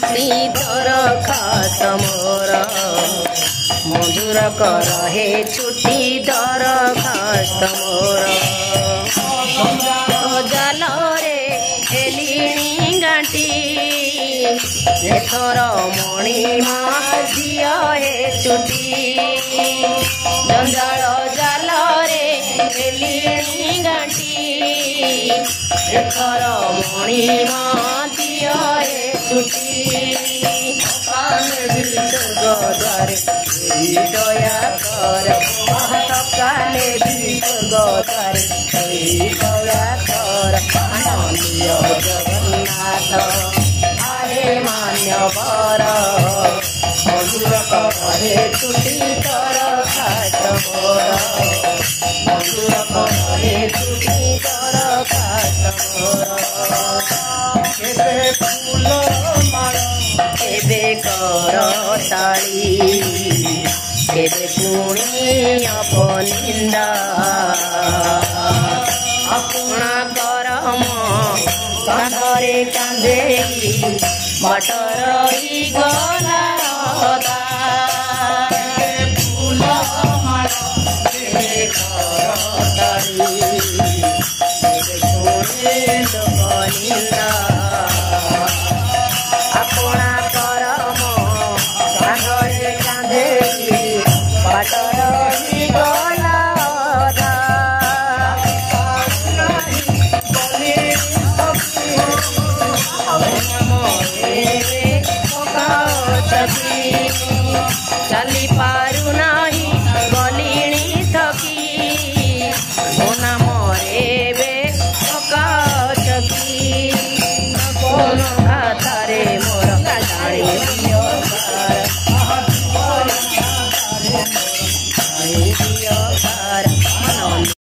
छुट्टी दरखास्त मोर मधुर कर हे छुट्टी दरखास्त मोर जाल रे हेलिणी गांटी एथर मणिमा दिया हे छुट्टी जंजाल जाल रे हेलिणी गांटी एथर मणिमा दिया हे छुट्टी स्वर्गद्वारे दया कर काले स्वर्गद्वारे दया कर आनंदीय जगन्नाथ आरे मान्यवर मधुर करे छुट्टी दरखास्त मोर मधुर करे छुट्टी दरखास्त मोर फूल एबे कर ताली एबे पुणी अपनिंदा अपना करम कांधरे कांधे मटर गला फूल एबे कर ताली एबे पुणी अपनिंदा अपना करम कांधरे कांधे मटर गला चली पारू नाही गलिणी थकी मोना मरेबे थका चकी कौन खातारे मोर काटाणी दियो कार